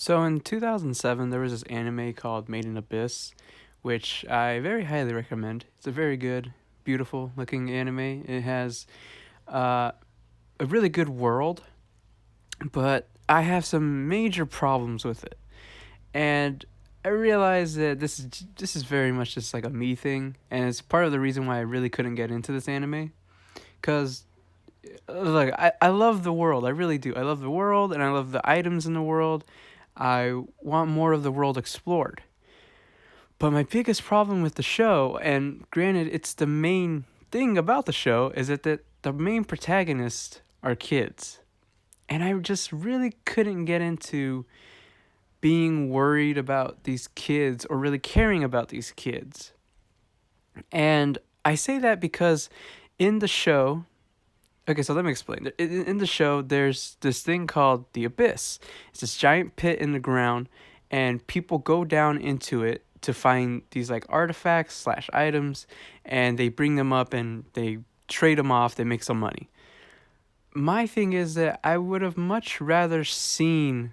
So in 2007, there was this anime called Made in Abyss, which I very highly recommend. It's a very good, beautiful looking anime. It has uh, a really good world, but I have some major problems with it. And I realize that this is very much just like a me thing, and it's part of the reason why I really couldn't get into this anime. Cause look, I love the world. I really do. I love the world, and I love the items in the world. I want more of the world explored. But my biggest problem with the show, and granted, it's the main thing about the show, is that the main protagonists are kids. And I just really couldn't get into being worried about these kids or really caring about these kids. And I say that because in the show, okay, so let me explain. In the show, there's this thing called the Abyss. It's this giant pit in the ground, and people go down into it to find these like artifacts slash items, and they bring them up and they trade them off. They make some money. My thing is that I would have much rather seen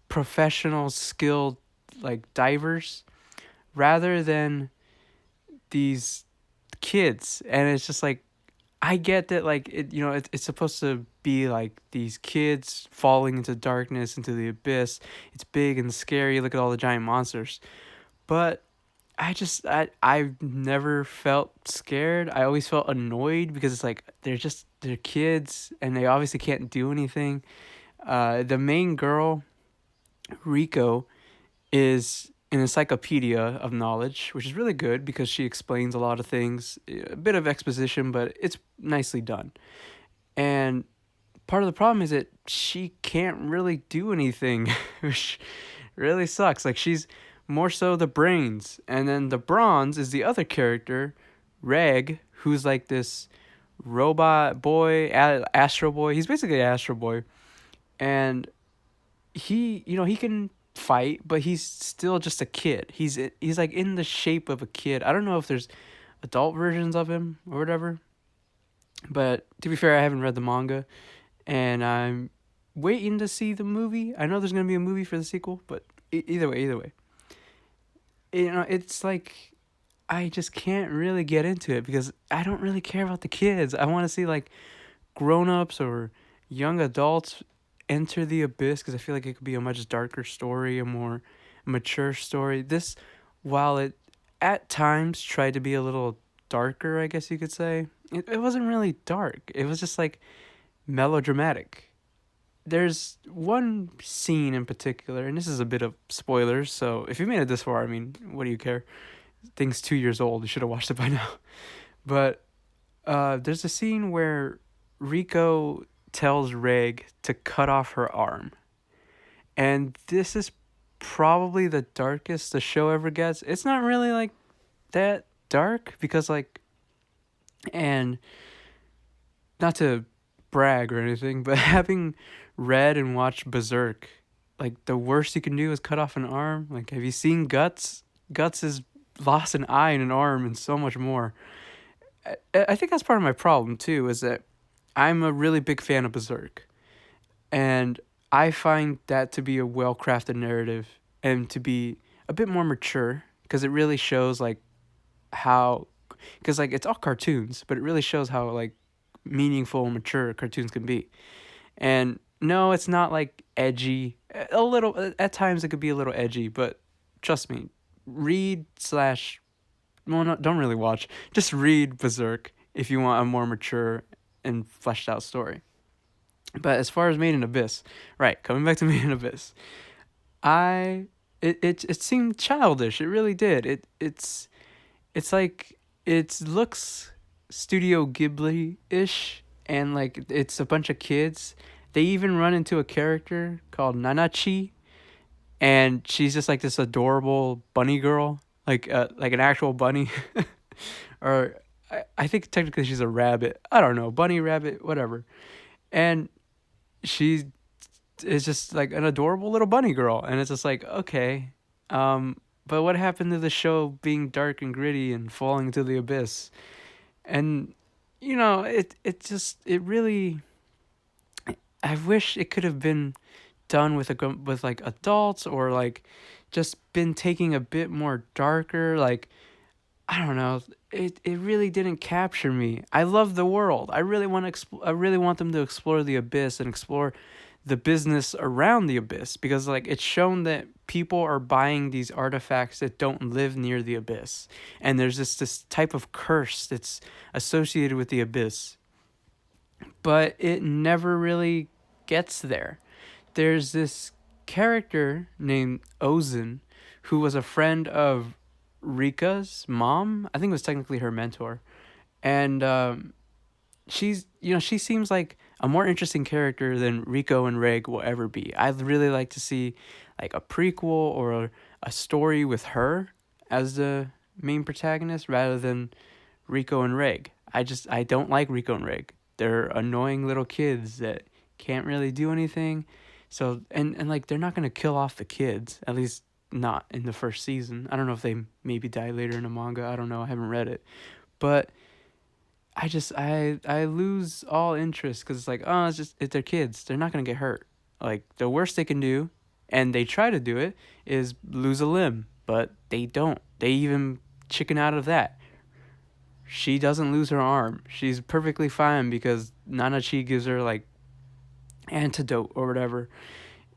professional, skilled like divers rather than these kids. And it's just like I get that like it's supposed to be like these kids falling into darkness into the abyss. It's big and scary. Look at all the giant monsters. But I've never felt scared. I always felt annoyed because it's like they're kids and they obviously can't do anything. The main girl, Rico, is an encyclopedia of knowledge, which is really good because she explains a lot of things. A bit of exposition, but it's nicely done. And part of the problem is that she can't really do anything, which really sucks. Like she's more so the brains, and then the bronze is the other character, Reg, who's like this robot boy, Astro Boy. He's basically Astro Boy, and he can fight, but he's still just a kid. He's like in the shape of a kid. I don't know if there's adult versions of him or whatever, but to be fair, I haven't read the manga, and I'm waiting to see the movie. I know there's gonna be a movie for the sequel, but either way, it's like I just can't really get into it because I don't really care about the kids. I want to see like grown-ups or young adults enter the abyss because I feel like it could be a much darker story, a more mature story. This, while it at times tried to be a little darker, I guess you could say, it wasn't really dark. It was just like melodramatic. There's one scene in particular, and this is a bit of spoilers, so if you made it this far, I mean, what do you care? Thing's 2 years old. You should have watched it by now. But there's a scene where Rico tells Reg to cut off her arm. And this is probably the darkest the show ever gets. It's not really like that dark because like and not to brag or anything, but having read and watched Berserk, like the worst you can do is cut off an arm. Like have you seen Guts? Guts has lost an eye and an arm and so much more. I think that's part of my problem too, is that I'm a really big fan of Berserk. And I find that to be a well crafted narrative and to be a bit more mature because it really shows like how, because like it's all cartoons, but it really shows how like meaningful and mature cartoons can be. And no, it's not like edgy. A little, at times it could be a little edgy, but trust me, read slash, well, no, don't really watch. Just read Berserk if you want a more mature and fleshed out story. But as far as Made in Abyss, right, coming back to Made in Abyss, I it seemed childish. It really did. It's like it looks Studio Ghibli ish, and like it's a bunch of kids. They even run into a character called Nanachi, and she's just like this adorable bunny girl, like an actual bunny, or I think technically she's a rabbit. I don't know, bunny, rabbit, whatever. And she is just like an adorable little bunny girl, and it's just like okay, but what happened to the show being dark and gritty and falling into the abyss? And it really, I wish it could have been done with with like adults, or like just been taking a bit more darker. Like, I don't know. It really didn't capture me. I love the world. I really want to I really want them to explore the abyss and explore the business around the abyss, because like it's shown that people are buying these artifacts that don't live near the abyss, and there's this type of curse that's associated with the abyss, but it never really gets there. There's this character named Ozen who was a friend of Rika's mom. I think it was technically her mentor. And she seems like a more interesting character than Rico and Reg will ever be. I'd really like to see like a prequel or a story with her as the main protagonist rather than Rico and Reg. I don't like Rico and Reg. They're annoying little kids that can't really do anything. So and like they're not gonna kill off the kids, at least not in the first season. I don't know if they maybe die later in the manga. I don't know. I haven't read it, but I lose all interest because it's like, oh, it's their kids. They're not gonna get hurt. Like the worst they can do, and they try to do it, is lose a limb, but they don't. They even chicken out of that. She doesn't lose her arm. She's perfectly fine because Nanachi gives her like antidote or whatever.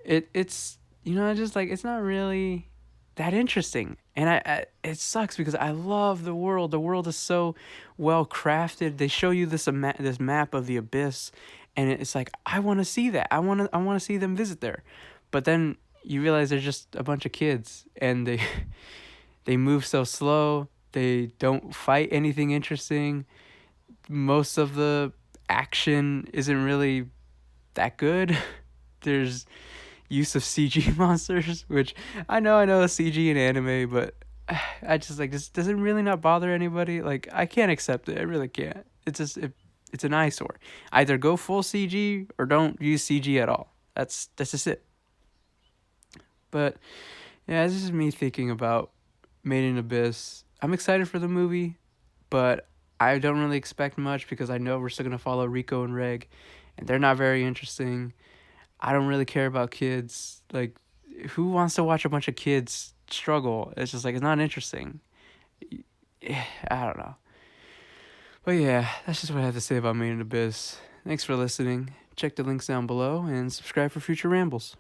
It's just like it's not really that interesting, and I it sucks because I love the world. The world is so well crafted. They show you this map of the abyss, and it's like I want to see that. I want to see them visit there, but then you realize they're just a bunch of kids, and they they move so slow. They don't fight anything interesting. Most of the action isn't really that good. There's use of CG monsters, which I know CG in anime, but I just like this doesn't really not bother anybody. Like I can't accept it. I really can't. It's an eyesore. Either go full CG or don't use CG at all. That's just it. But yeah, this is me thinking about Made in Abyss. I'm excited for the movie, but I don't really expect much because I know we're still gonna follow Rico and Reg, and they're not very interesting. I don't really care about kids. Like, who wants to watch a bunch of kids struggle? It's just like it's not interesting. I don't know. But yeah, that's just what I have to say about Made in Abyss. Thanks for listening. Check the links down below and subscribe for future rambles.